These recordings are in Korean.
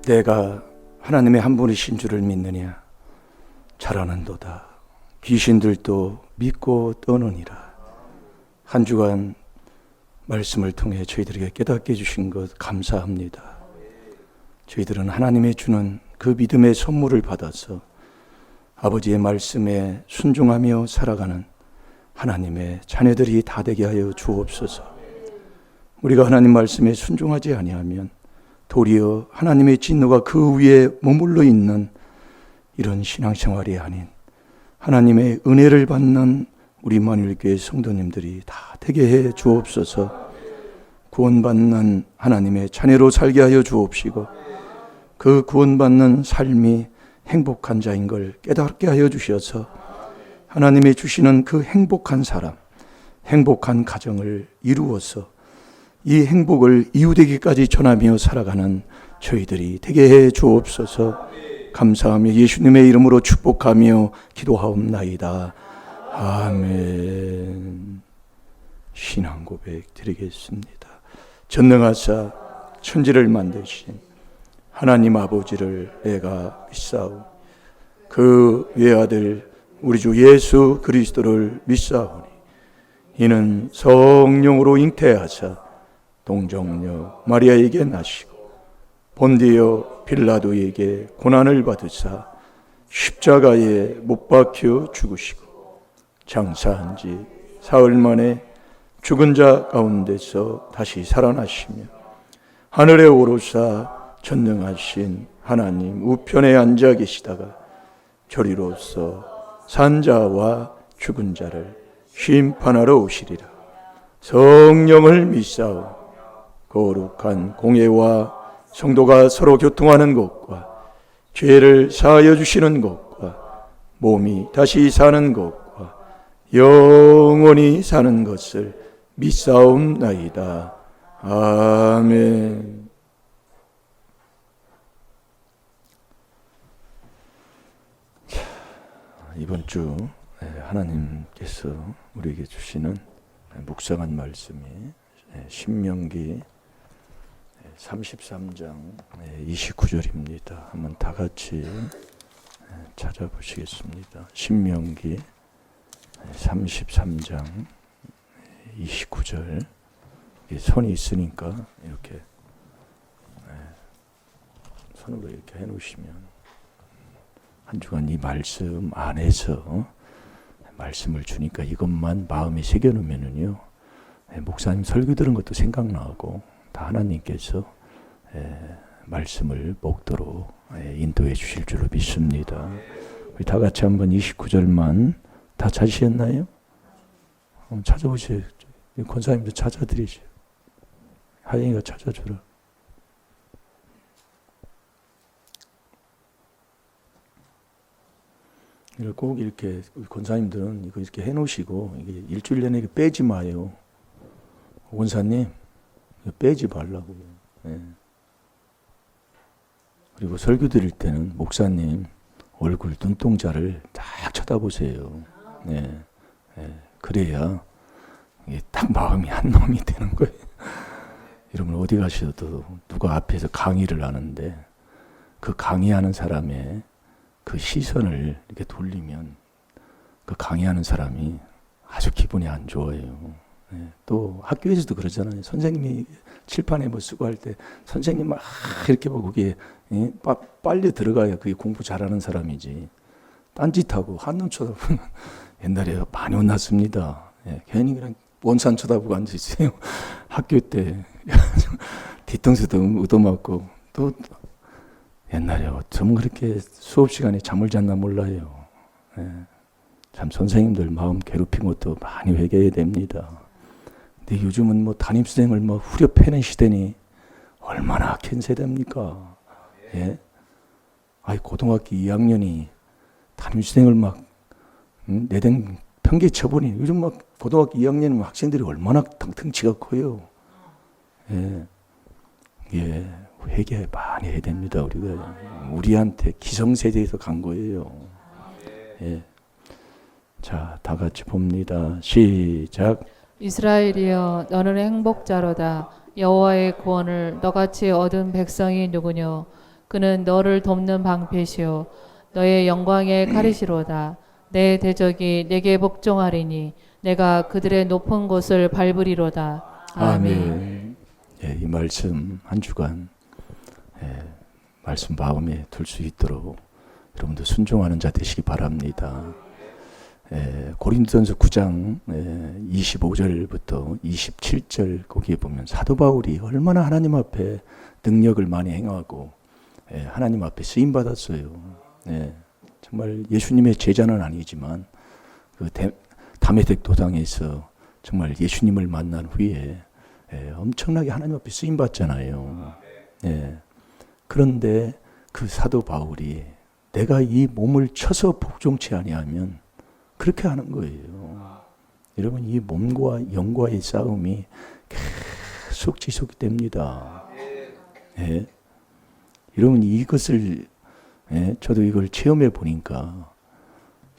내가 하나님의 한 분이신 줄을 믿느냐? 잘하는도다. 귀신들도 믿고 떠느니라. 한 주간 말씀을 통해 저희들에게 깨닫게 해주신 것 감사합니다. 저희들은 하나님의 주는 그 믿음의 선물을 받아서 아버지의 말씀에 순종하며 살아가는 하나님의 자녀들이 다 되게 하여 주옵소서. 우리가 하나님 말씀에 순종하지 아니하면 도리어 하나님의 진노가 그 위에 머물러 있는 이런 신앙생활이 아닌 하나님의 은혜를 받는 우리 만일교회 성도님들이 다 되게 해 주옵소서. 구원받는 하나님의 자녀로 살게 하여 주옵시고 그 구원받는 삶이 행복한 자인 걸 깨닫게 하여 주셔서 하나님이 주시는 그 행복한 사람, 행복한 가정을 이루어서 이 행복을 이웃에게까지 전하며 살아가는 저희들이 되게 해 주옵소서. 감사하며 예수님의 이름으로 축복하며 기도하옵나이다. 아멘. 신앙 고백 드리겠습니다. 전능하사 천지를 만드신 하나님 아버지를 내가 믿사오니 그 외아들 우리 주 예수 그리스도를 믿사오니 이는 성령으로 잉태하사 동정녀 마리아에게 나시고 본디오 빌라도에게 고난을 받으사 십자가에 못 박혀 죽으시고 장사한 지 사흘 만에 죽은 자 가운데서 다시 살아나시며 하늘에 오르사 전능하신 하나님 우편에 앉아 계시다가 저리로서 산자와 죽은 자를 심판하러 오시리라. 성령을 믿사오. 거룩한 공예와 성도가 서로 교통하는 것과 죄를 사하여 주시는 것과 몸이 다시 사는 것과 영원히 사는 것을 믿사옵나이다. 아멘. 이번 주 하나님께서 우리에게 주시는 묵상한 말씀이 신명기 33장 29절입니다. 한번 다 같이 찾아보시겠습니다. 신명기 33장 29절. 손이 있으니까 이렇게 손으로 이렇게 해놓으시면 한 주간 이 말씀 안에서 말씀을 주니까 이것만 마음에 새겨놓으면은요, 목사님 설교 들은 것도 생각나고 다 하나님께서 말씀을 먹도록 인도해 주실 줄로 믿습니다. 우리 다 같이 한번 29절만 다 찾으셨나요? 찾아보세요. 권사님도 찾아드리죠. 하영이가 찾아주라. 꼭 이렇게 권사님들은 이거 이렇게 해놓으시고 이게 일주일 내내 빼지 마요. 원사님 이거 빼지 말라고요. 네. 그리고 설교 드릴 때는 목사님 얼굴 눈동자를 딱 쳐다보세요. 네. 네. 그래야 이게 딱 마음이 한 놈이 되는 거예요. 여러분 어디 가셔도 누가 앞에서 강의를 하는데 그 강의하는 사람의 그 시선을 이렇게 돌리면 그 강의하는 사람이 아주 기분이 안 좋아요. 네. 또 학교에서도 그러잖아요. 선생님이 칠판에 뭐 쓰고 할 때 선생님 막 이렇게 보고 그게 빨리 들어가야 그게 공부 잘하는 사람이지. 딴짓하고 한눈 쳐다보면 옛날에 많이 혼났습니다. 네. 괜히 그냥 원산 쳐다보고 앉아있어요. 학교 때 뒤통수도 얻어맞고 또 옛날에 어쩜 그렇게 수업 시간에 잠을 잤나 몰라요. 네. 참 선생님들 마음 괴롭힌 것도 많이 회개해야 됩니다. 근데 요즘은 뭐 담임선생을 뭐 후려 패는 시대니 얼마나 악한 세대입니까? 예? 아이 고등학교 2학년이 담임선생을 막 내댕 평균 쳐보니 요즘 막 고등학교 2학년 학생들이 얼마나 덩치가 커요. 예. 예. 회개 많이 해야 됩니다. 우리한테 기성세대에서 간 거예요. 예. 자, 다 같이 봅니다. 시작. 이스라엘이여 너는 행복자로다. 여호와의 구원을 너같이 얻은 백성이 누구뇨? 그는 너를 돕는 방패시요 너의 영광의 칼이시로다. 내 대적이 내게 복종하리니 내가 그들의 높은 곳을 밟으리로다. 아멘. 예, 이 말씀 한 주간 말씀 마음에 둘 수 있도록 여러분들 순종하는 자 되시기 바랍니다. 고린도전서 9장 25절부터 27절 거기에 보면 사도 바울이 얼마나 하나님 앞에 능력을 많이 행하고 하나님 앞에 쓰임 받았어요. 정말 예수님의 제자는 아니지만 그 다메섹 도상에서 정말 예수님을 만난 후에 엄청나게 하나님 앞에 쓰임 받잖아요. 그런데 그 사도 바울이 내가 이 몸을 쳐서 복종치 아니하면 그렇게 하는 거예요. 여러분 이 몸과 영과의 싸움이 계속 지속됩니다. 여러분 이것을 저도 이걸 체험해 보니까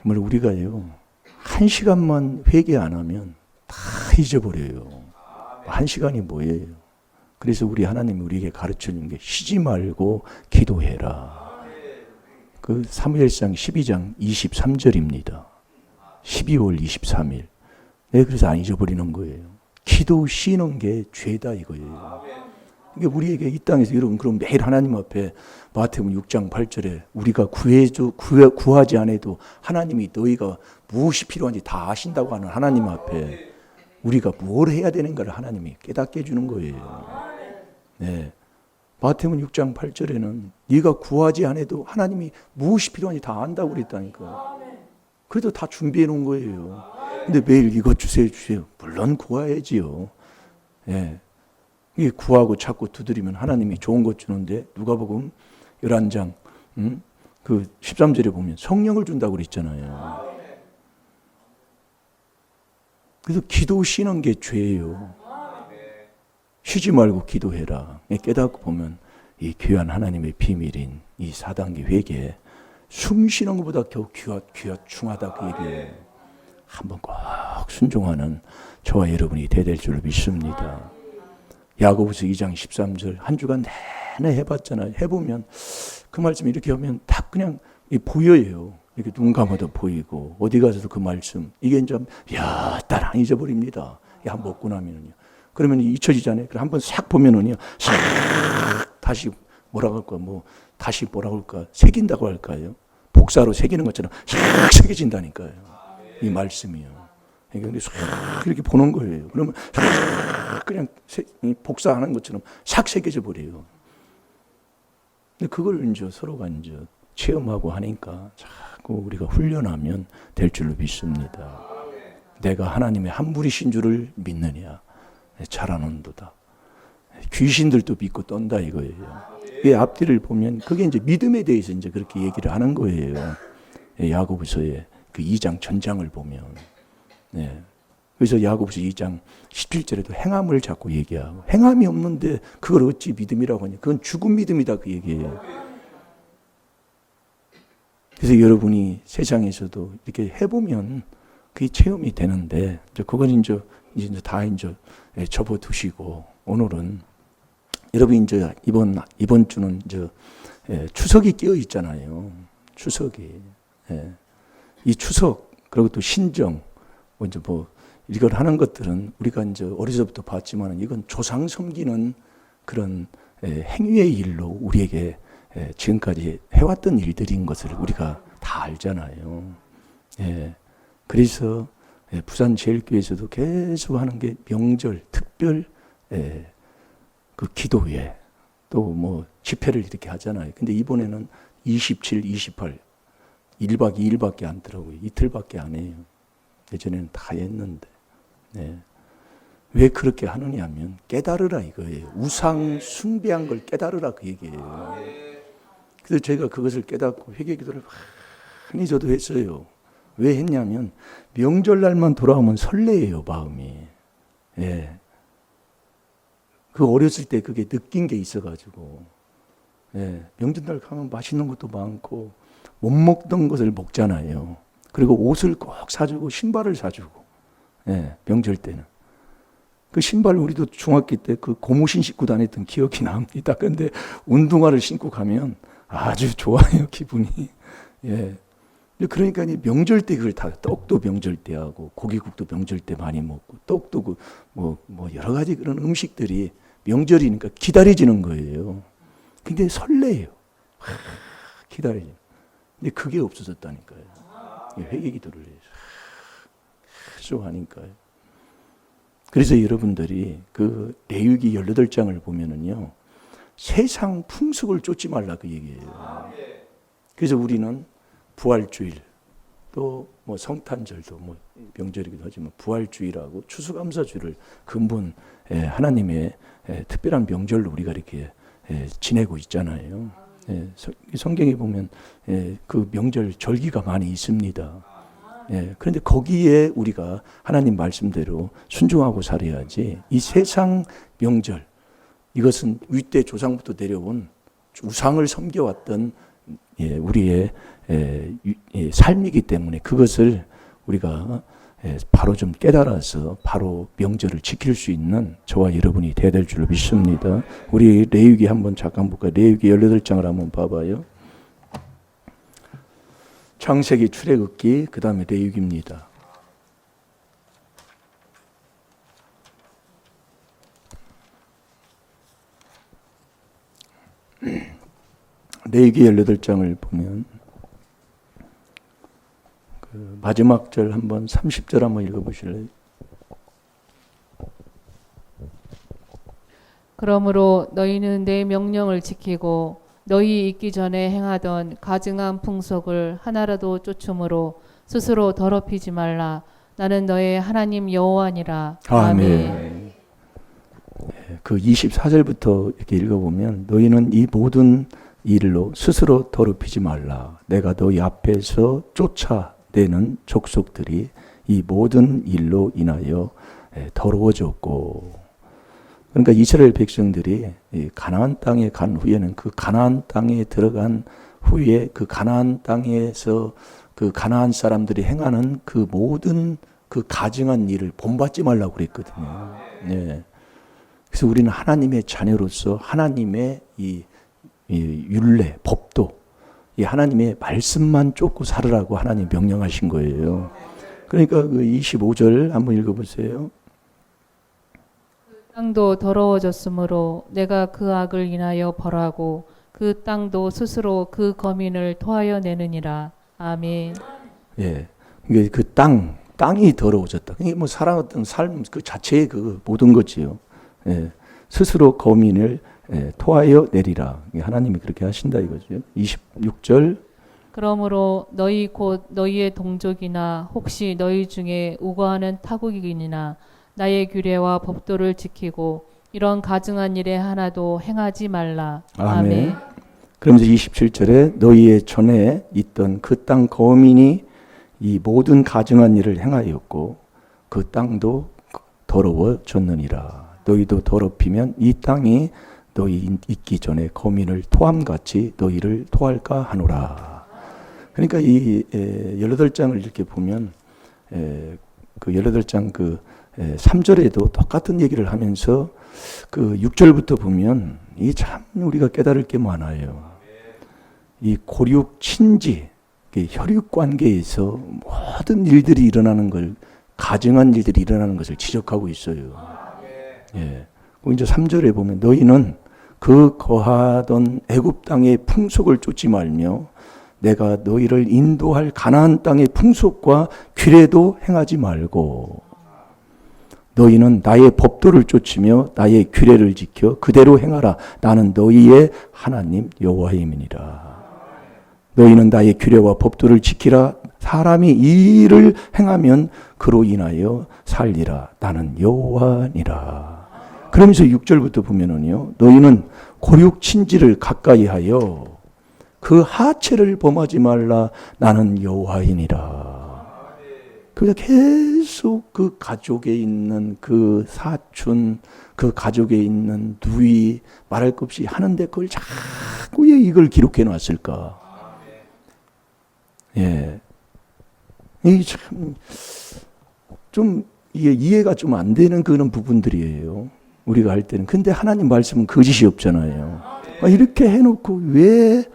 정말 우리가요 1시간만 회개 안 하면 다 잊어버려요. 1시간이 뭐예요? 그래서 우리 하나님이 우리에게 가르쳐 주는 게 쉬지 말고 기도해라. 그 사무엘상 12장 23절입니다. 12월 23일. 그래서 안 잊어버리는 거예요. 기도 쉬는 게 죄다 이거예요. 이게 우리에게 이 땅에서 여러분 그럼 매일 하나님 앞에 마태복음 6장 8절에 우리가 구하지 않아도 하나님이 너희가 무엇이 필요한지 다 아신다고 하는 하나님 앞에 우리가 뭘 해야 되는가를 하나님이 깨닫게 해주는 거예요. 마태복음 6장 8절에는 네가 구하지 않아도 하나님이 무엇이 필요한지 다 안다고 그랬다니까. 그래도 다 준비해 놓은 거예요. 근데 매일 이것 주세요. 물론 구해야지요. 이게 구하고 찾고 두드리면 하나님이 좋은 것 주는데 누가복음 11장 그 13절에 보면 성령을 준다고 그랬잖아요. 그래서 기도 쉬는 게 죄예요. 쉬지 말고 기도해라. 깨닫고 보면 이 귀한 하나님의 비밀인 이 4단계 회개 숨 쉬는 것보다 겨우 귀중하다 그 얘기예요. 한번 꼭 순종하는 저와 여러분이 되될 줄 믿습니다. 야고보서 2장 13절 한 주간 내내 해봤잖아요. 해보면 그 말씀 이렇게 하면 다 그냥 보여요. 이렇게 눈 감아도 보이고 어디 가서도 그 말씀 이게 이제 딸 안 잊어버립니다. 한번 먹고 나면은요. 그러면 잊혀지잖아요. 그럼 한번 싹 보면은요, 싹 다시 뭐라고 할까, 다시 뭐라고 할까, 새긴다고 할까요? 복사로 새기는 것처럼 싹 새겨진다니까요. 이 말씀이요. 그러니까 싹 이렇게 보는 거예요. 그러면 싹 그냥 복사하는 것처럼 싹 새겨져 버려요. 근데 그걸 이제 서로가 이제 체험하고 하니까 자꾸 우리가 훈련하면 될 줄로 믿습니다. 내가 하나님의 한 분이신 줄을 믿느냐? 잘하는도다. 귀신들도 믿고 떤다 이거예요. 이 앞뒤를 보면 그게 이제 믿음에 대해서 이제 그렇게 얘기를 하는 거예요. 야고보서의 그 2장 전장을 보면. 그래서 야고보서 2장 17절에도 행함을 자꾸 얘기하고 행함이 없는데 그걸 어찌 믿음이라고 하냐. 그건 죽은 믿음이다 그 얘기예요. 그래서 여러분이 세상에서도 이렇게 해보면 그게 체험이 되는데 그건 이제 다 이제 접어두시고 오늘은 여러분 이제 이번 주는 이제 추석이 끼어 있잖아요. 추석이 이 추석 그리고 또 신정 이제 이걸 하는 것들은 우리가 이제 어려서부터 봤지만은 이건 조상 섬기는 그런 행위의 일로 우리에게 지금까지 해왔던 일들인 것을 우리가 다 알잖아요. 그래서 부산제일교회에서도 계속 하는 게 명절, 특별 그 기도회 또 집회를 이렇게 하잖아요. 근데 이번에는 27, 28 1박 2일밖에 안 더라고요. 이틀밖에 안 해요. 예전에는 다 했는데. 왜 그렇게 하느냐 하면 깨달으라 이거예요. 우상 숭배한 걸 깨달으라 그 얘기예요. 그래서 제가 그것을 깨닫고 회개기도를 많이 저도 했어요. 왜 했냐면 명절날만 돌아오면 설레요 마음이. 그 어렸을 때 그게 느낀 게 있어가지고 명절날 가면 맛있는 것도 많고 못 먹던 것을 먹잖아요. 그리고 옷을 꼭 사주고 신발을 사주고 명절 때는 그 신발 우리도 중학교 때 그 고무신 신고 다녔던 기억이 납니다. 근데 운동화를 신고 가면 아주 좋아요, 기분이. 예. 그러니까 이 명절 때 그걸 다, 떡도 명절 때 하고, 고기국도 명절 때 많이 먹고, 떡도 뭐 여러 가지 그런 음식들이 명절이니까 기다려지는 거예요. 근데 설레요. 기다려요. 근데 그게 없어졌다니까요. 회개기도를 계속 하니까요. 그래서 여러분들이 그 레위기 18장을 보면은요, 세상 풍속을 쫓지 말라 그 얘기예요. 그래서 우리는 부활주일, 또 뭐 성탄절도 뭐 명절이기도 하지만 부활주일하고 추수감사주를 근본 하나님의 특별한 명절로 우리가 이렇게 지내고 있잖아요. 성경에 보면 그 명절 절기가 많이 있습니다. 그런데 거기에 우리가 하나님 말씀대로 순종하고 살아야지. 이 세상 명절, 이것은 윗대 조상부터 내려온 우상을 섬겨왔던 우리의 삶이기 때문에 그것을 우리가 바로 좀 깨달아서 바로 명절을 지킬 수 있는 저와 여러분이 되어야 될 줄로 믿습니다. 우리 레위기 한번 잠깐 볼까요? 레위기 18장을 한번 봐봐요. 창세기, 출애굽기, 그 다음에 레위기입니다. 레위기 18장을 보면 그 마지막 절 한번 30절 한번 읽어보실래요? 그러므로 너희는 내 명령을 지키고 너희 있기 전에 행하던 가증한 풍속을 하나라도 쫓음으로 스스로 더럽히지 말라. 나는 너의 하나님 여호와니라. 아멘. 그 24절부터 이렇게 읽어보면 너희는 이 모든 일로 스스로 더럽히지 말라. 내가 너희 앞에서 쫓아내는 족속들이 이 모든 일로 인하여 더러워졌고, 그러니까 이스라엘 백성들이 가나안 땅에 간 후에는 그 가나안 땅에 들어간 후에 그 가나안 땅에서 그 가나안 사람들이 행하는 그 모든 그 가증한 일을 본받지 말라고 그랬거든요. 네. 그래서 우리는 하나님의 자녀로서 하나님의 이 율례, 법도, 이 하나님의 말씀만 쫓고 살으라고 하나님 명령하신 거예요. 그러니까 그 25절 한번 읽어보세요. 땅도 더러워졌으므로 내가 그 악을 인하여 벌하고 그 땅도 스스로 그 거민을 토하여 내느니라. 아멘. 예, 이게 그 땅이 더러워졌다. 이게 뭐 살아왔던 삶 그 자체의 그 모든 거지요. 예, 스스로 거민을 토하여 내리라. 하나님이 그렇게 하신다 이거죠. 26절. 그러므로 너희 곧 너희의 동족이나 혹시 너희 중에 우거하는 타국인이나 나의 규례와 법도를 지키고 이런 가증한 일에 하나도 행하지 말라. 아멘. 그러면서 27절에 너희의 전에 있던 그 땅 거민이 이 모든 가증한 일을 행하였고 그 땅도 더러워졌느니라. 너희도 더럽히면 이 땅이 너희 있기 전에 거민을 토함같이 너희를 토할까 하노라. 그러니까 이 18장을 이렇게 보면 그 18장 그 3절에도 똑같은 얘기를 하면서 그 6절부터 보면 이 참 우리가 깨달을 게 많아요. 이 고륙 친지, 혈육 관계에서 모든 일들이 일어나는 걸, 가증한 일들이 일어나는 것을 지적하고 있어요. 예. 이제 3절에 보면 너희는 그 거하던 애굽 땅의 풍속을 쫓지 말며 내가 너희를 인도할 가나안 땅의 풍속과 규례도 행하지 말고 너희는 나의 법도를 쫓으며 나의 규례를 지켜 그대로 행하라. 나는 너희의 하나님 여호와임이니라. 너희는 나의 규례와 법도를 지키라. 사람이 이 일을 행하면 그로 인하여 살리라. 나는 여호와니라. 그러면서 6절부터 보면은요, 너희는 고륙 친지를 가까이 하여 그 하체를 범하지 말라. 나는 여호와이니라. 그래서 계속 그 가족에 있는 그 사촌, 그 가족에 있는 누이 말할 것 없이 하는데 그걸 자꾸 왜 이걸 기록해 놨을까? 예. 이 참 좀 이게 이해가 좀 안 되는 그런 부분들이에요. 우리가 할 때는. 근데 하나님 말씀은 거짓이 없잖아요. 이렇게 해놓고 왜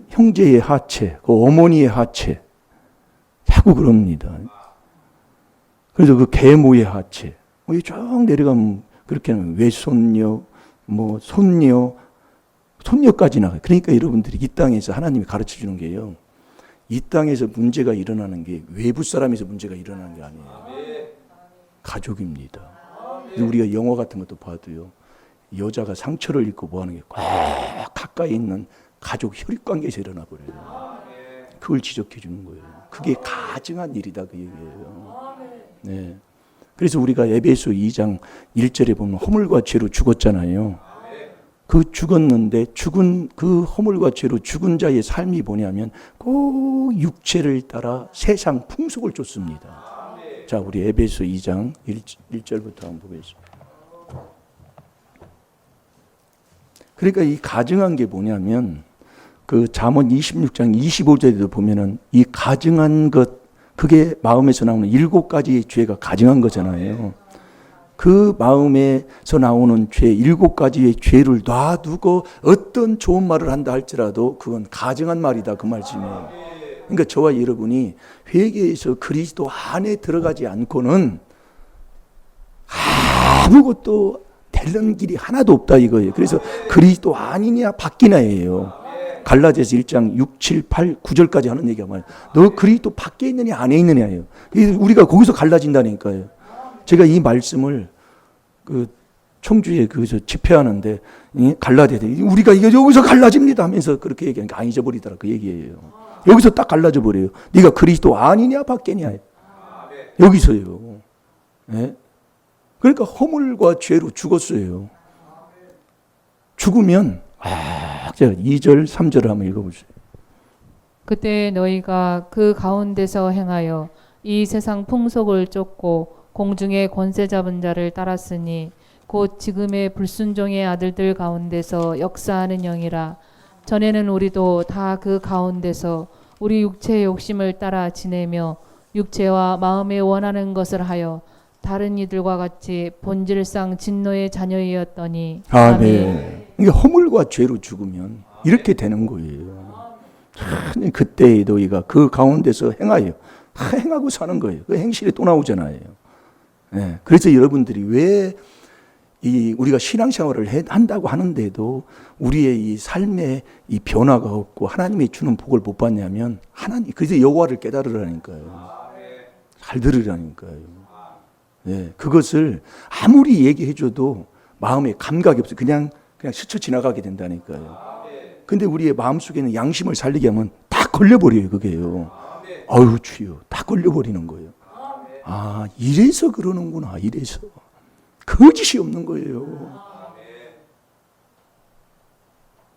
형제의 하체, 그 어머니의 하체, 자꾸 그럽니다. 그래서 그 계모의 하체, 쭉 내려가면 그렇게 하면 외손녀, 뭐 손녀까지 나가요. 그러니까 여러분들이 이 땅에서 하나님이 가르쳐 주는 게요. 이 땅에서 문제가 일어나는 게 외부 사람에서 문제가 일어나는 게 아니에요. 가족입니다. 우리가 영화 같은 것도 봐도요. 여자가 상처를 입고 뭐하는 게 꼭 가까이 있는 가족 혈육관계에서 일어나 버려요. 그걸 지적해 주는 거예요. 그게 가증한 일이다 그 얘기예요. 네. 그래서 우리가 에베소 2장 1절에 보면 허물과 죄로 죽었잖아요. 그 죽었는데 죽은 그 허물과 죄로 죽은 자의 삶이 뭐냐면 꼭 육체를 따라 세상 풍속을 쫓습니다. 자, 우리 에베소 2장 1절부터 한번 보겠습니다. 그러니까 이 가증한 게 뭐냐면 그 잠언 26장 25절에도 보면은 이 가증한 것, 그게 마음에서 나오는 7가지의 죄가 가증한 거잖아요. 그 마음에서 나오는 죄, 7가지의 죄를 놔두고 어떤 좋은 말을 한다 할지라도 그건 가증한 말이다 그 말씀이에요. 그러니까 저와 여러분이 회개에서 그리스도 안에 들어가지 않고는 아무것도 되는 길이 하나도 없다 이거예요. 그래서 그리스도 아니냐 밖이냐예요. 갈라디아서 1장 6, 7, 8, 9절까지 하는 얘기가 말이에요. 너 그리스도 밖에 있느냐 안에 있느냐예요. 우리가 거기서 갈라진다니까요. 제가 이 말씀을 그 청주에 거기서 집회하는데 갈라디아 우리가 여기서 갈라집니다 하면서 그렇게 얘기하니까 안 잊어버리더라 그 얘기예요. 여기서 딱 갈라져 버려요. 네가 그리스도 아니냐 밖이냐 여기서요. 네? 그러니까 허물과 죄로 죽었어요. 죽으면 제가 2절 3절을 한번 읽어보세요. 그때 너희가 그 가운데서 행하여 이 세상 풍속을 쫓고 공중의 권세 잡은 자를 따랐으니 곧 지금의 불순종의 아들들 가운데서 역사하는 영이라. 전에는 우리도 다 그 가운데서 우리 육체의 욕심을 따라 지내며 육체와 마음에 원하는 것을 하여 다른 이들과 같이 본질상 진노의 자녀이었더니. 아멘. 이게 허물과 죄로 죽으면 이렇게 되는 거예요. 그때 너희가 그 가운데서 행하고 사는 거예요. 그 행실이 또 나오잖아요. 네. 그래서 여러분들이 왜 우리가 신앙생활을 한다고 하는데도 우리의 이 삶에 이 변화가 없고 하나님이 주는 복을 못 받냐면 그래서 여호와를 깨달으라니까요. 잘 들으라니까요. 네. 그것을 아무리 얘기해줘도 마음에 감각이 없어요. 그냥 스쳐 지나가게 된다니까요. 근데 우리의 마음속에는 양심을 살리게 하면 다 걸려버려요, 그게요. 아유, 주여. 다 걸려버리는 거예요. 아, 이래서 그러는구나, 이래서. 거짓이 없는 거예요.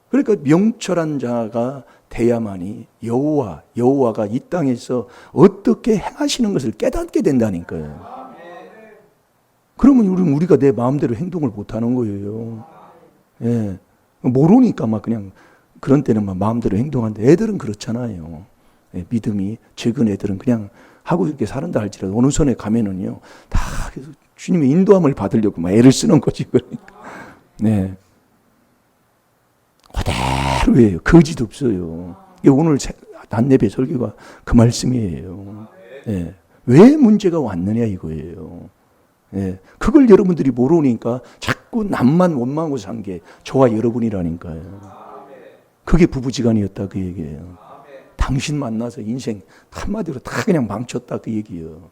그러니까 명철한 자가 돼야만이 여호와가 이 땅에서 어떻게 행하시는 것을 깨닫게 된다니까요. 그러면 우리가 내 마음대로 행동을 못하는 거예요. 예. 모르니까 막 그냥 그런 때는 막 마음대로 행동하는데 애들은 그렇잖아요. 예, 믿음이 적은 애들은 그냥 하고 이렇게 사는다 할지라도 어느 선에 가면은요 다 계속 주님의 인도함을 받으려고 막 애를 쓰는 거지. 그러니까. 네. 그대로예요. 거짓 없어요. 오늘 낮예배 설교가 그 말씀이에요. 예. 왜 문제가 왔느냐 이거예요. 예. 그걸 여러분들이 모르니까 자꾸 남만 원망하고 산 게 저와 여러분이라니까요. 그게 부부지간이었다 그 얘기예요. 당신 만나서 인생 한마디로 다 그냥 망쳤다 그 얘기예요.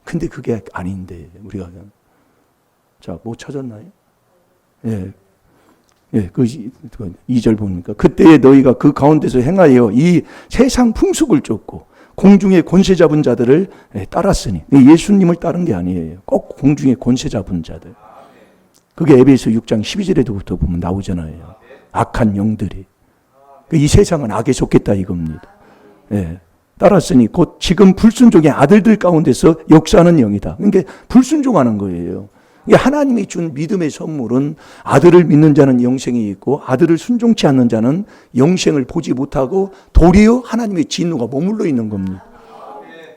근데 그게 아닌데 우리가 자, 뭐 찾았나요? 예. 예, 그 2절 보니까 그때에 너희가 그 가운데서 행하여 이 세상 풍속을 쫓고 공중의 권세 잡은 자들을 따랐으니 예수님을 따른 게 아니에요. 꼭 공중의 권세 잡은 자들. 그게 에베소 6장 12절에도부터 보면 나오잖아요. 악한 영들이. 이 세상은 악에 속했다 이겁니다. 예. 따랐으니 곧 지금 불순종의 아들들 가운데서 역사하는 영이다. 그러니까 불순종하는 거예요. 하나님이 준 믿음의 선물은 아들을 믿는 자는 영생이 있고 아들을 순종치 않는 자는 영생을 보지 못하고 도리어 하나님의 진노가 머물러 있는 겁니다.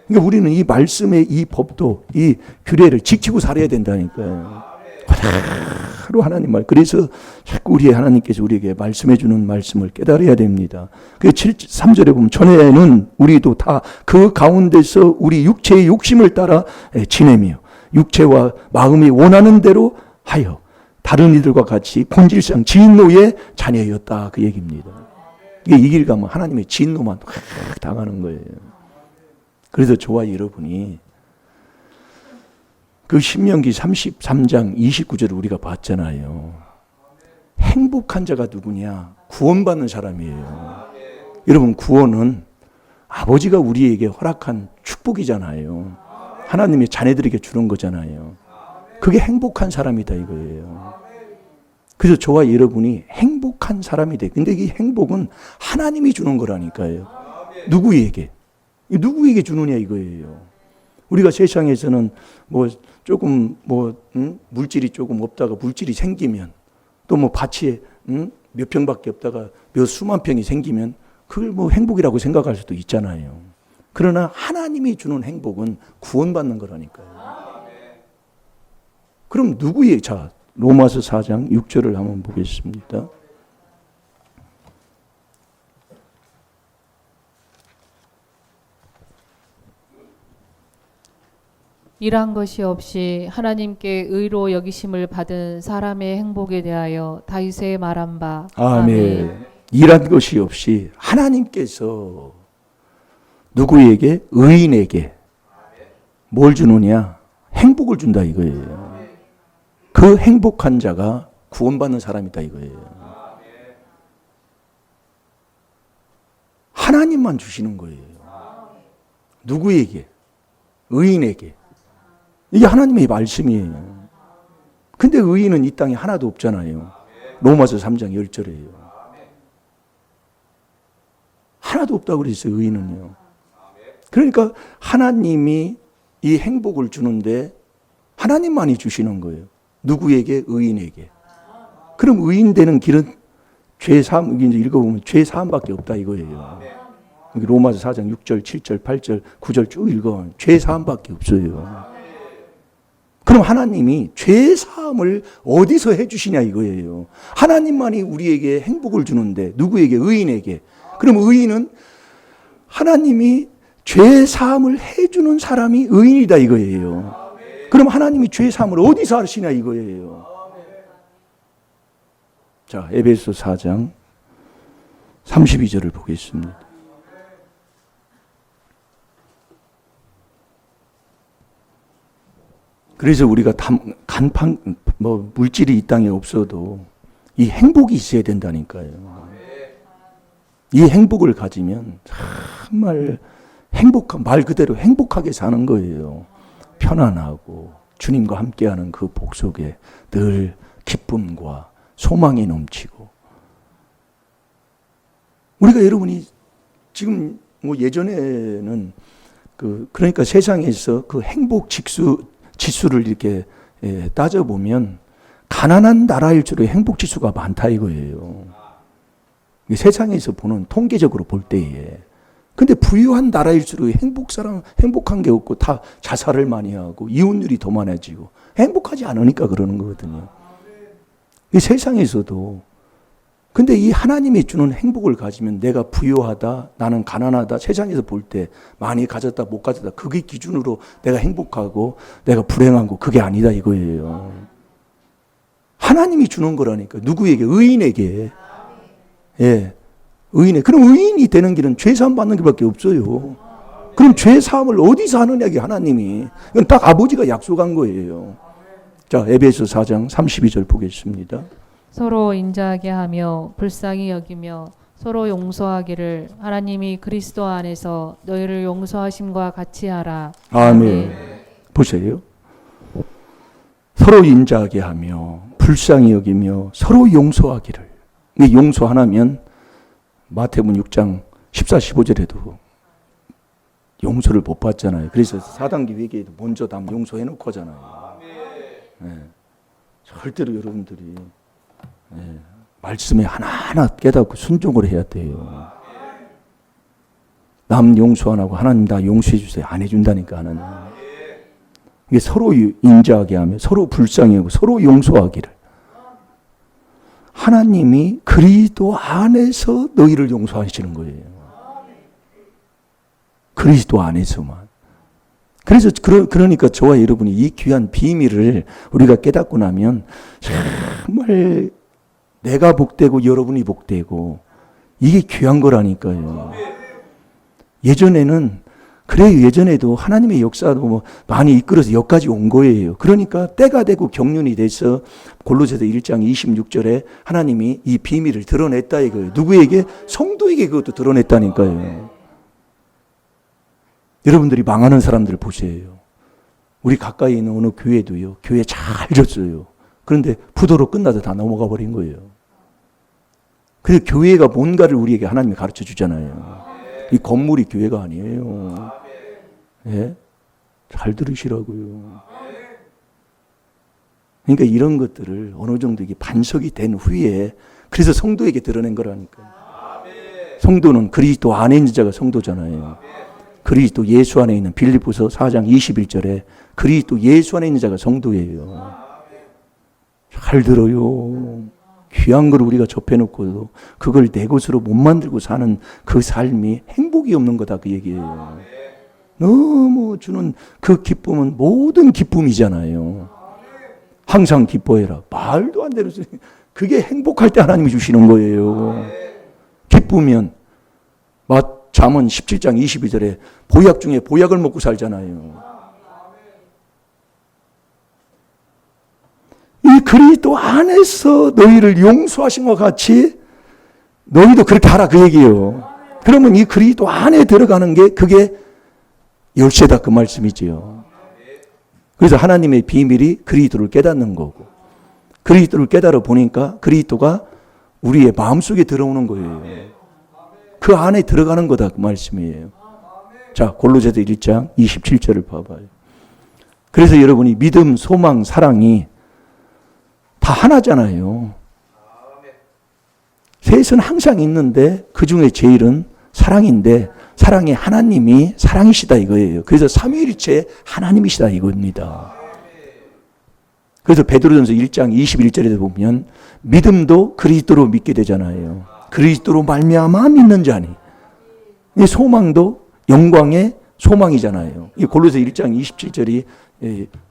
그러니까 우리는 이 말씀의 이 법도 이 규례를 지키고 살아야 된다니까요. 하루 하나님 말. 그래서 자꾸 우리 하나님께서 우리에게 말씀해 주는 말씀을 깨달아야 됩니다. 그 3절에 보면 전에는 우리도 다 그 가운데서 우리 육체의 욕심을 따라 지내며 육체와 마음이 원하는 대로 하여 다른 이들과 같이 본질상 진노의 자녀였다, 그 얘기입니다. 이게 이 길 가면 하나님의 진노만 당하는 거예요. 그래서 저와 여러분이 그 신명기 33장 29절을 우리가 봤잖아요. 행복한 자가 누구냐? 구원받는 사람이에요. 여러분, 구원은 아버지가 우리에게 허락한 축복이잖아요. 하나님이 자녀들에게 주는 거잖아요. 그게 행복한 사람이다 이거예요. 그래서 저와 여러분이 행복한 사람이 돼. 근데 이 행복은 하나님이 주는 거라니까요. 누구에게? 누구에게 주느냐 이거예요. 우리가 세상에서는 뭐 조금 물질이 조금 없다가 물질이 생기면, 또 뭐 밭이 몇 평밖에 없다가 몇 수만 평이 생기면 그걸 뭐 행복이라고 생각할 수도 있잖아요. 그러나 하나님이 주는 행복은 구원받는 거라니까요. 그럼 누구의, 자, 로마서 4장 6절을 한번 보겠습니다. 일한 것이 없이 하나님께 의로 여기심을 받은 사람의 행복에 대하여 다윗의 말한 바. 아멘. 일한 것이 없이 하나님께서 누구에게? 의인에게 뭘 주느냐? 행복을 준다 이거예요. 그 행복한 자가 구원받는 사람이다 이거예요. 하나님만 주시는 거예요. 누구에게? 의인에게. 이게 하나님의 말씀이에요. 근데 의인은 이 땅에 하나도 없잖아요. 로마서 3장 10절이에요. 하나도 없다고 그랬어요, 의인은요. 그러니까 하나님이 이 행복을 주는데 하나님만이 주시는 거예요. 누구에게? 의인에게. 그럼 의인 되는 길은 죄사함, 이제 읽어보면 죄사함밖에 없다 이거예요. 여기 로마서 4장 6절, 7절, 8절, 9절 쭉 읽어. 죄사함밖에 없어요. 그럼 하나님이 죄사함을 어디서 해주시냐 이거예요. 하나님만이 우리에게 행복을 주는데 누구에게? 의인에게. 그럼 의인은 하나님이 죄사함을 해주는 사람이 의인이다 이거예요. 그럼 하나님이 죄사함을 어디서 하시냐 이거예요. 자, 에베소 4장 32절을 보겠습니다. 그래서 우리가 물질이 이 땅에 없어도 이 행복이 있어야 된다니까요. 이 행복을 가지면 정말 행복한, 말 그대로 행복하게 사는 거예요. 편안하고 주님과 함께하는 그 복 속에 늘 기쁨과 소망이 넘치고. 우리가 여러분이 지금 뭐 예전에는 그러니까 세상에서 그 행복 지수를 이렇게 따져보면 가난한 나라일수록 행복 지수가 많다 이거예요. 세상에서 보는 통계적으로 볼 때에. 근데 부유한 나라일수록 행복한 게 없고 다 자살을 많이 하고 이혼율이 더 많아지고 행복하지 않으니까 그러는 거거든요. 이 세상에서도. 근데 이 하나님이 주는 행복을 가지면 내가 부유하다, 나는 가난하다, 세상에서 볼 때 많이 가졌다, 못 가졌다, 그게 기준으로 내가 행복하고 내가 불행하고 그게 아니다 이거예요. 하나님이 주는 거라니까. 누구에게? 의인에게. 예. 의인에. 그럼 의인이 되는 길은 죄사함 받는 길밖에 없어요. 그럼 죄사함을 어디서 하느냐 이게 하나님이. 이건 딱 아버지가 약속한 거예요. 자, 에베소 4장 32절 보겠습니다. 서로 인자하게 하며 불쌍히 여기며 서로 용서하기를 하나님이 그리스도 안에서 너희를 용서하심과 같이 하라. 아멘. 보세요. 서로 인자하게 하며 불쌍히 여기며 서로 용서하기를. 이 용서 하나면 마태복음 6장 14, 15절에도 용서를 못 받잖아요. 그래서 4단계 회개에도 먼저 다 용서해 놓고 하잖아요. 네. 절대로 여러분들이 말씀에 하나하나 깨닫고 순종을 해야 돼요. 남 용서 안 하고 하나님 다 용서해 주세요. 안 해준다니까 하나님. 이게 서로 인자하게 하며 서로 불쌍히 하고 서로 용서하기를. 하나님이 그리스도 안에서 너희를 용서하시는 거예요. 그리스도 안에서만. 그래서 그러니까 저와 여러분이 이 귀한 비밀을 우리가 깨닫고 나면 정말 내가 복되고 여러분이 복되고 이게 귀한 거라니까요. 예전에도 하나님의 역사도 뭐 많이 이끌어서 여기까지 온 거예요. 그러니까 때가 되고 경륜이 돼서 골로새서 1장 26절에 하나님이 이 비밀을 드러냈다 이거예요. 누구에게? 성도에게 그것도 드러냈다니까요. 여러분들이 망하는 사람들 보세요. 우리 가까이 있는 어느 교회도요. 교회 잘 졌어요. 그런데 부도로 끝나서 다 넘어가 버린 거예요. 그래서 교회가 뭔가를 우리에게 하나님이 가르쳐 주잖아요. 이 건물이 교회가 아니에요. 예? 잘 들으시라고요. 그러니까 이런 것들을 어느 정도 이게 반석이 된 후에 그래서 성도에게 드러낸 거라니까요. 성도는 그리스도 안에 있는 자가 성도잖아요. 그리스도 예수 안에 있는 빌립보서 4장 21절에 그리스도 예수 안에 있는 자가 성도예요. 잘 들어요. 귀한 걸 우리가 접해놓고도 그걸 내 것으로 못 만들고 사는 그 삶이 행복이 없는 거다 그 얘기예요. 너무 주는 그 기쁨은 모든 기쁨이잖아요. 항상 기뻐해라. 말도 안 되는 소리. 그게 행복할 때 하나님이 주시는 거예요. 기쁘면 잠언 17장 22절에 보약 중에 보약을 먹고 살잖아요. 이 그리스도 안에서 너희를 용서하신 것 같이 너희도 그렇게 하라 그 얘기예요. 그러면 이 그리스도 안에 들어가는 게 그게 열쇠다 그 말씀이지요. 그래서 하나님의 비밀이 그리스도를 깨닫는 거고 그리스도를 깨달아 보니까 그리스도가 우리의 마음속에 들어오는 거예요. 그 안에 들어가는 거다 그 말씀이에요. 자, 골로새서 1장 27절을 봐봐요. 그래서 여러분이 믿음, 소망, 사랑이 다 하나잖아요. 셋은 항상 있는데 그 중에 제일은 사랑인데 사랑의 하나님이 사랑이시다 이거예요. 그래서 삼위일체 하나님이시다 이겁니다. 그래서 베드로전서 1장 21절에 보면 믿음도 그리스도로 믿게 되잖아요. 그리스도로 말미암아 믿는 자니. 이 소망도 영광의 소망이잖아요. 이 골로새 1장 27절이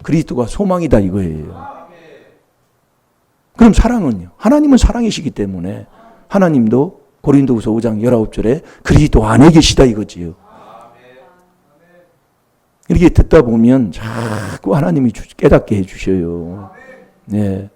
그리스도가 소망이다 이거예요. 그럼 사랑은요? 하나님은 사랑이시기 때문에 하나님도 고린도후서 5장 19절에 그리스도 안에 계시다 이거지요. 이렇게 듣다 보면 자꾸 하나님이 깨닫게 해주셔요. 네.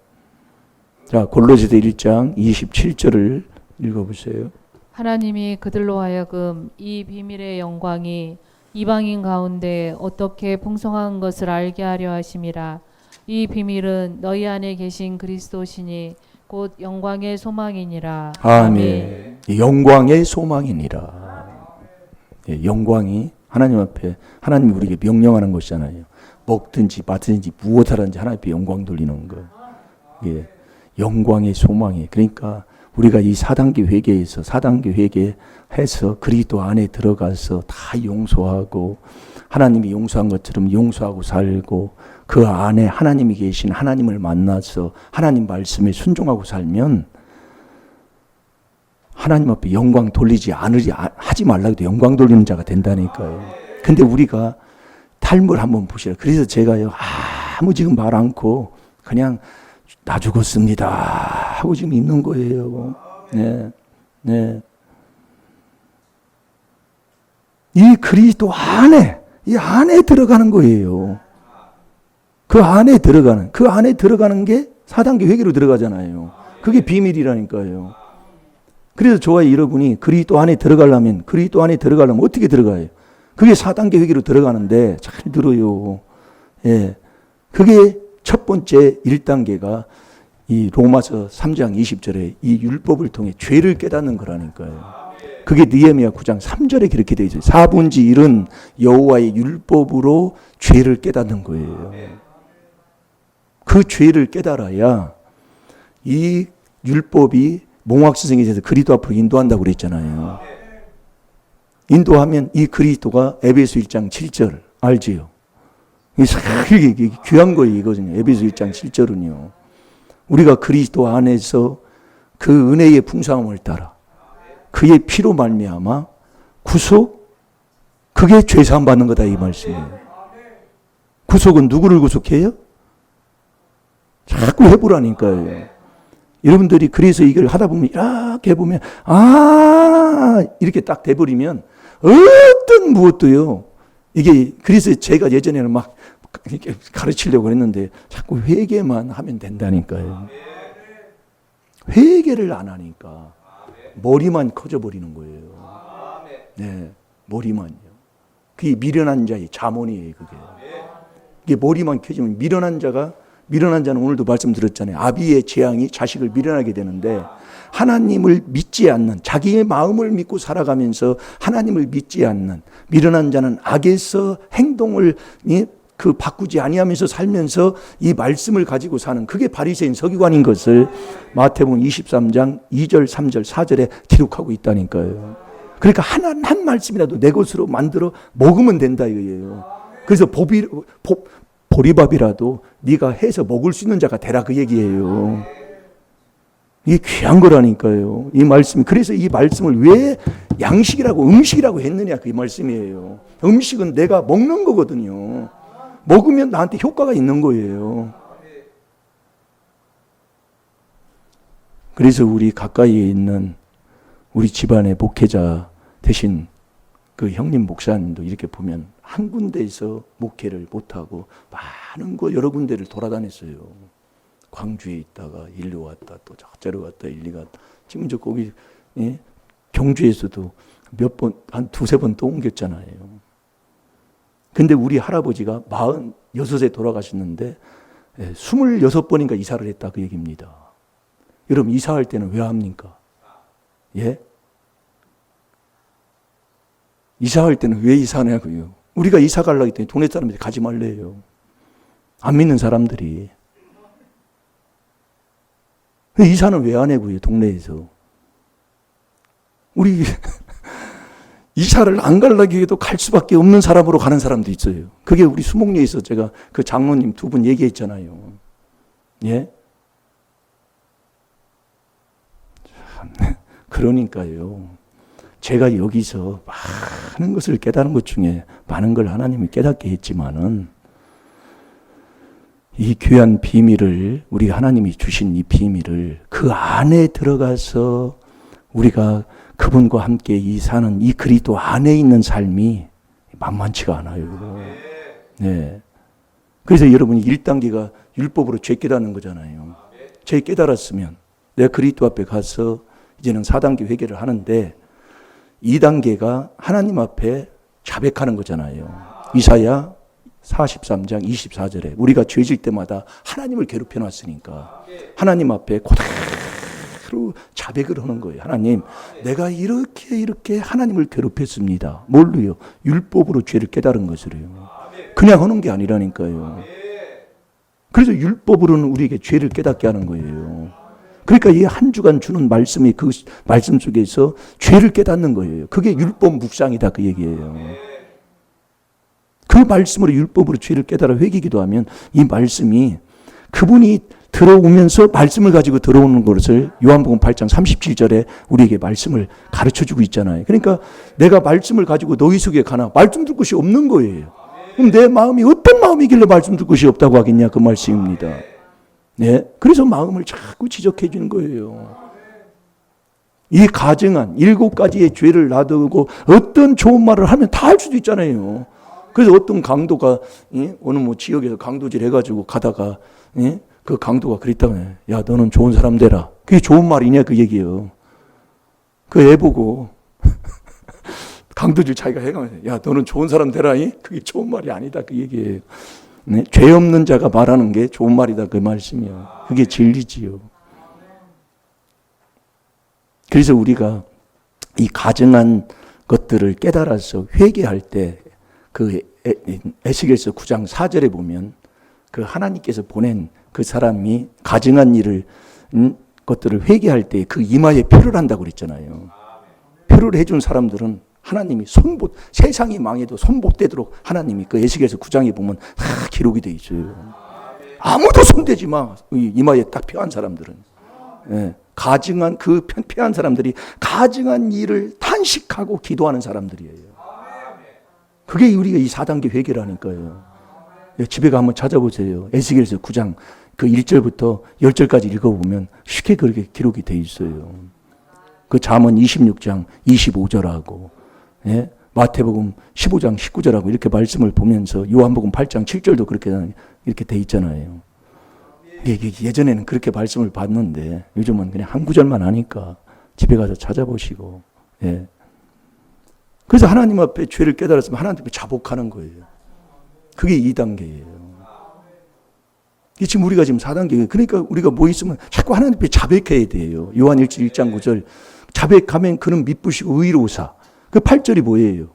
자, 골로새서 1장 27절을 읽어보세요. 하나님이 그들로 하여금 이 비밀의 영광이 이방인 가운데 어떻게 풍성한 것을 알게 하려 하심이라. 이 비밀은 너희 안에 계신 그리스도시니 곧 영광의 소망이니라. 아멘. 영광의 소망이니라. 예, 영광이 하나님 앞에 하나님이 우리에게 명령하는 것이잖아요. 먹든지 마든지 무엇하든지 하나님 앞에 영광 돌리는 거. 예, 영광의 소망이. 그러니까 우리가 이 4단계 회개에서 4단계 회개해서 그리스도 안에 들어가서 다 용서하고 하나님이 용서한 것처럼 용서하고 살고 그 안에 하나님이 계신 하나님을 만나서 하나님 말씀에 순종하고 살면 하나님 앞에 영광 돌리지 하지 말라고 해도 영광 돌리는 자가 된다니까요. 근데 우리가 삶을 한번 보시라. 그래서 제가요 아무 지금 말 않고 그냥 나 죽었습니다 하고 지금 있는 거예요. 네, 네. 이 그리스도 안에 이 안에 들어가는 거예요. 그 안에 들어가는 게 4단계 회개로 들어가잖아요. 그게 비밀이라니까요. 그래서 저와 여러분이 그리스도 안에 들어가려면 어떻게 들어가요? 그게 4단계 회개로 들어가는데 잘 들어요. 예. 그게 첫 번째 1단계가 이 로마서 3장 20절에 이 율법을 통해 죄를 깨닫는 거라니까요. 그게 느헤미야 9장 3절에 그렇게 되어 있어요. 4분지 1은 여호와의 율법으로 죄를 깨닫는 거예요. 그 죄를 깨달아야 이 율법이 몽학스승에 대해서 그리스도 앞으로 인도한다고 그랬잖아요. 인도하면 이 그리스도가 에베소 1장 7절 알지요? 이게 귀한 거예요, 이거든요. 에베소 1장 7절은요. 우리가 그리스도 안에서 그 은혜의 풍성함을 따라 그의 피로 말미암아 구속, 그게 죄사함 받는 거다 이 말씀이에요. 구속은 누구를 구속해요? 자꾸 해보라니까요. 여러분들이 그래서 이걸 하다 보면 이렇게 해보면 이렇게 딱 돼버리면 어떤 무엇도요. 이게 그래서 제가 예전에는 막 이렇게 가르치려고 했는데 자꾸 회개만 하면 된다니까요. 회개를 안 하니까 머리만 커져버리는 거예요. 네, 머리만요. 그게 미련한 자의 자문이에요. 그게 머리만 켜지면 미련한 자는 오늘도 말씀드렸잖아요. 아비의 재앙이 자식을 미련하게 되는데 하나님을 믿지 않는, 자기의 마음을 믿고 살아가면서 하나님을 믿지 않는 미련한 자는 악에서 행동을 바꾸지 아니하면서 살면서 이 말씀을 가지고 사는, 그게 바리새인 서기관인 것을 마태복음 23장 2절 3절 4절에 기록하고 있다니까요. 그러니까 한 말씀이라도 내 것으로 만들어 먹으면 된다 이거예요. 그래서 보리밥이라도 네가 해서 먹을 수 있는 자가 되라 그 얘기예요. 이게 귀한 거라니까요. 이 말씀이. 그래서 이 말씀을 왜 양식이라고 음식이라고 했느냐 그 말씀이에요. 음식은 내가 먹는 거거든요. 먹으면 나한테 효과가 있는 거예요. 그래서 우리 가까이에 있는 우리 집안의 목회자 대신 그 형님 목사님도 이렇게 보면 한 군데에서 목회를 못하고 많은 곳 여러 군데를 돌아다녔어요. 광주에 있다가 일로 왔다 또 저로 갔다 일리 갔다. 지금 저 거기 경주에서도 몇 번, 한 두세 번 또 옮겼잖아요. 근데 우리 할아버지가 46에 돌아가셨는데 26번인가 이사를 했다 그 얘기입니다. 여러분 이사할 때는 왜 합니까? 예? 이사할 때는 왜 이사하냐고요. 우리가 이사 가려고 했더니 동네 사람들이 가지 말래요. 안 믿는 사람들이. 이사는 왜 안 해고요, 동네에서. 우리 이사를 안 가려고 해도 갈 수밖에 없는 사람으로 가는 사람도 있어요. 그게 우리 수목리에서 제가 그 장로님 두 분 얘기했잖아요. 예? 참, 그러니까요. 제가 여기서 많은 것을 깨달은 것 중에 많은 걸 하나님이 깨닫게 했지만은 이 귀한 비밀을, 우리 하나님이 주신 이 비밀을 그 안에 들어가서 우리가 그분과 함께 이 사는 이 그리스도 안에 있는 삶이 만만치가 않아요. 네. 그래서 여러분이 1단계가 율법으로 죄 깨닫는 거잖아요. 죄 깨달았으면 내가 그리스도 앞에 가서 이제는 4단계 회개를 하는데 2단계가 하나님 앞에 자백하는 거잖아요. 이사야 43장 24절에 우리가 죄질 때마다 하나님을 괴롭혀 놨으니까 하나님 앞에 그대로 자백을 하는 거예요. 하나님, 내가 이렇게 하나님을 괴롭혔습니다. 뭘로요? 율법으로 죄를 깨달은 것으로요. 그냥 하는 게 아니라니까요. 그래서 율법으로는 우리에게 죄를 깨닫게 하는 거예요. 그러니까 이 한 주간 주는 말씀이 그 말씀 속에서 죄를 깨닫는 거예요. 그게 율법 묵상이다 그 얘기예요. 그 말씀으로 율법으로 죄를 깨달아 회개기도 하면 이 말씀이 그분이 들어오면서 말씀을 가지고 들어오는 것을 요한복음 8장 37절에 우리에게 말씀을 가르쳐주고 있잖아요. 그러니까 내가 말씀을 가지고 너희 속에 가나 말씀 들 것이 없는 거예요. 그럼 내 마음이 어떤 마음이길래 말씀 들 것이 없다고 하겠냐 그 말씀입니다. 네, 그래서 마음을 자꾸 지적해 주는 거예요. 이 가증한 7가지의 죄를 놔두고 어떤 좋은 말을 하면 다 할 수도 있잖아요. 그래서 어떤 강도가 어느 지역에서 강도질 해가지고 가다가 그 강도가 그랬다고 해요. 야, 너는 좋은 사람 되라. 그게 좋은 말이냐 그 얘기예요. 그 애 보고 강도질 자기가 해가면서 야, 너는 좋은 사람 되라. 그게 좋은 말이 아니다 그 얘기예요. 네? 죄 없는 자가 말하는 게 좋은 말이다 그 말씀이요. 그게 진리지요. 그래서 우리가 이 가증한 것들을 깨달아서 회개할 때 그 에스겔서 9장 4절에 보면 그 하나님께서 보낸 그 사람이 가증한 일을 것들을 회개할 때 그 이마에 표를 한다고 그랬잖아요. 표를 해준 사람들은 하나님이 세상이 망해도 손못대도록 하나님이 그 에스겔서 9장에 보면 다 기록이 돼 있어요. 아무도 손대지 마. 이마에 딱 표한 사람들은. 예, 가증한 그 표한 사람들이 가증한 일을 탄식하고 기도하는 사람들이에요. 그게 우리가 이 4단계 회개라니까요. 예, 집에 가면 찾아보세요. 에스겔서 9장 그 1절부터 10절까지 읽어보면 쉽게 그렇게 기록이 돼 있어요. 그 잠언 26장 25절하고 예? 마태복음 15장 19절하고 이렇게 말씀을 보면서 요한복음 8장 7절도 그렇게 이렇게 돼 있잖아요. 예전에는 그렇게 말씀을 봤는데 요즘은 그냥 한 구절만 하니까 집에 가서 찾아보시고 예. 그래서 하나님 앞에 죄를 깨달았으면 하나님 앞에 자복하는 거예요. 그게 2단계예요. 지금 우리가 지금 4단계예요. 그러니까 우리가 뭐 있으면 자꾸 하나님 앞에 자백해야 돼요. 요한 1장 9절 자백하면 그는 미쁘시고 의로우사. 그 8절이 뭐예요?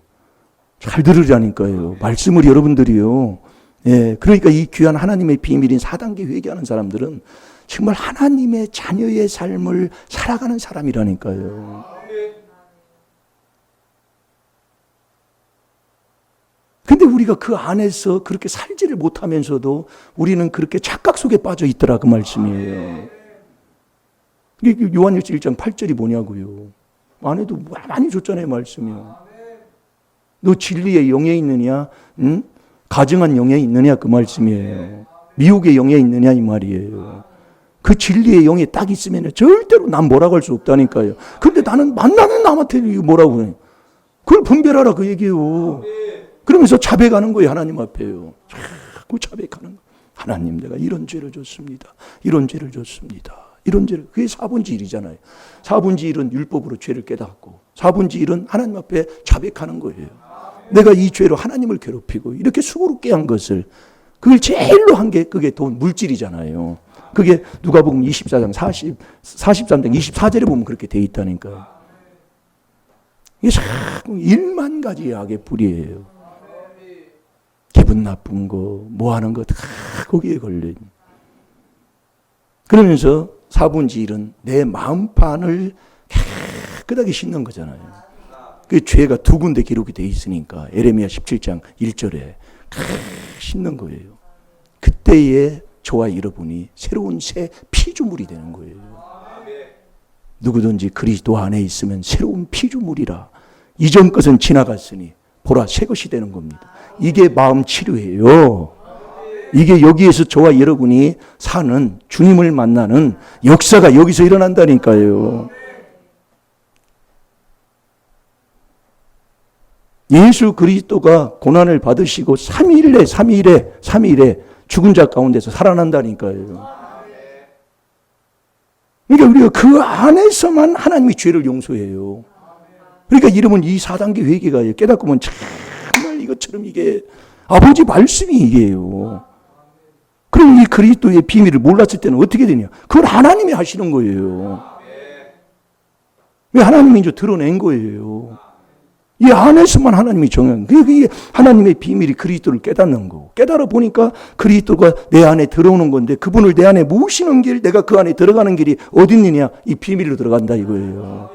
잘 들으라니까요. 말씀을 여러분들이요. 예, 그러니까 이 귀한 하나님의 비밀인 4단계 회개하는 사람들은 정말 하나님의 자녀의 삶을 살아가는 사람이라니까요. 근데 우리가 그 안에서 그렇게 살지를 못하면서도 우리는 그렇게 착각 속에 빠져 있더라 그 말씀이에요. 이게 요한일서 1장 8절이 뭐냐고요. 안에도 많이 줬잖아요 말씀이요. 너 진리의 영에 있느냐? 응? 가증한 영에 있느냐 그 말씀이에요. 미혹의 영에 있느냐 이 말이에요. 그 진리의 영에 딱 있으면 절대로 난 뭐라고 할 수 없다니까요. 그런데 나는 만나는 남한테 뭐라고 해요. 그걸 분별하라 그 얘기예요. 그러면서 자백하는 거예요 하나님 앞에요. 자꾸 자백하는 거예요. 하나님 내가 이런 죄를 졌습니다. 이런 죄를 졌습니다. 이런 죄를. 그게 4분지 1이잖아요. 4분지 1은 율법으로 죄를 깨닫고 4분지 1은 하나님 앞에 자백하는 거예요. 내가 이 죄로 하나님을 괴롭히고 이렇게 수고롭게 한 것을 그걸 제일로 한 게 그게 돈 물질이잖아요. 그게 누가복음 24장 43장 24절에 보면 그렇게 돼 있다니까요. 이게 자꾸 1만 가지 악의 뿌리예요. 기분 나쁜 거, 뭐 하는 거 다 거기에 걸려요. 그러면서 4분지 1은 내 마음판을 깨끗하게 씻는 거잖아요. 그 죄가 두 군데 기록이 돼 있으니까 에레미야 17장 1절에 씻는 거예요. 그때에 저와 여러분이 새로운 새 피조물이 되는 거예요. 누구든지 그리스도 안에 있으면 새로운 피조물이라. 이전 것은 지나갔으니 보라 새 것이 되는 겁니다. 이게 마음 치료예요. 이게 여기에서 저와 여러분이 사는 주님을 만나는 역사가 여기서 일어난다니까요. 예수 그리스도가 고난을 받으시고 3일에 죽은 자 가운데서 살아난다니까요. 그러니까 우리가 그 안에서만 하나님이 죄를 용서해요. 그러니까 이러면 이 4단계 회개가 깨닫고 보면 정말 이것처럼 이게 아버지 말씀이 이게요. 그럼 이 그리스도의 비밀을 몰랐을 때는 어떻게 되냐? 그걸 하나님이 하시는 거예요. 왜 하나님이 이제 드러낸 거예요. 이 안에서만 하나님이 정한 그게 하나님의 비밀이 그리스도를 깨닫는 거고 깨달아 보니까 그리스도가 내 안에 들어오는 건데 그분을 내 안에 모시는 길 내가 그 안에 들어가는 길이 어디 있느냐 이 비밀로 들어간다 이거예요.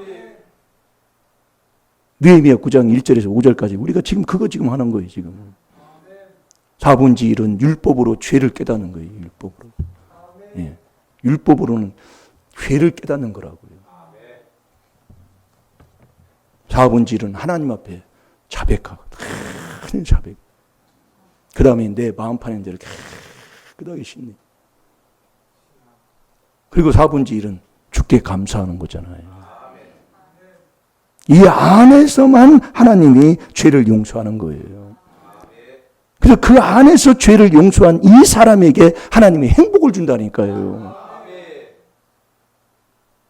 느헤미야 9장 1절에서 5절까지 우리가 지금 그거 지금 하는 거예요 지금. 4분지 1은 율법으로 죄를 깨닫는 거예요. 율법으로. 예. 율법으로는 죄를 깨닫는 거라고요. 4분지 1은 하나님 앞에 자백하고 자백. 그 다음에 내 마음판에 이렇게 깨끗하게 씻네. 그리고 4분지 1은 주께 감사하는 거잖아요. 이 안에서만 하나님이 죄를 용서하는 거예요. 그래서 그 안에서 죄를 용서한 이 사람에게 하나님이 행복을 준다니까요.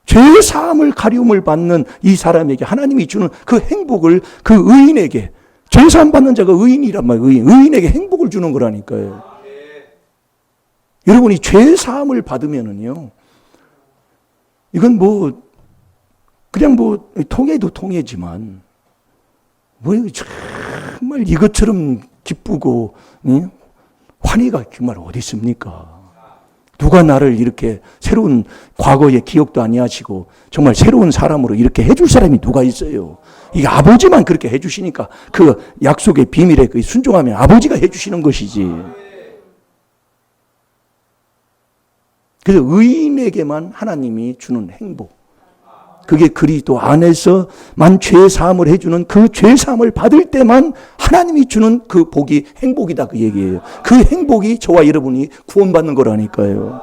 죄 사함을 가리움을 받는 이 사람에게 하나님이 주는 그 행복을 그 의인에게 죄 사함 받는 자가 의인이란 말이에요. 의인에게 행복을 주는 거라니까요. 여러분이 죄 사함을 받으면은요. 이건 뭐 그냥 뭐 통해도 통해지만 뭐 정말 이것처럼 기쁘고 환희가 정말 어디 있습니까? 누가 나를 이렇게 새로운 과거의 기억도 아니하시고 정말 새로운 사람으로 이렇게 해줄 사람이 누가 있어요? 이게 아버지만 그렇게 해주시니까 그 약속의 비밀에 그 순종하면 아버지가 해주시는 것이지. 그래서 의인에게만 하나님이 주는 행복. 그게 그리스도 안에서만 죄사함을 해주는 그 죄사함을 받을 때만 하나님이 주는 그 복이 행복이다 그 얘기예요. 그 행복이 저와 여러분이 구원받는 거라니까요.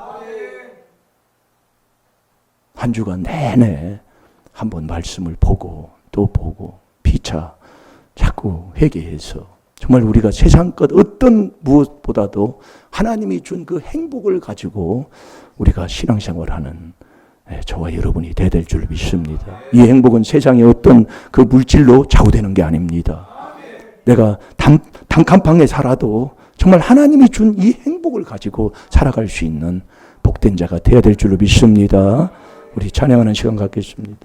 한 주간 내내 한번 말씀을 보고 또 보고 피차 자꾸 회개해서 정말 우리가 세상 것 어떤 무엇보다도 하나님이 준 그 행복을 가지고 우리가 신앙생활하는 저와 여러분이 돼야 될 줄 믿습니다. 이 행복은 세상의 어떤 그 물질로 좌우되는 게 아닙니다. 내가 단칸방에 살아도 정말 하나님이 준 이 행복을 가지고 살아갈 수 있는 복된 자가 돼야 될 줄로 믿습니다. 우리 찬양하는 시간 갖겠습니다.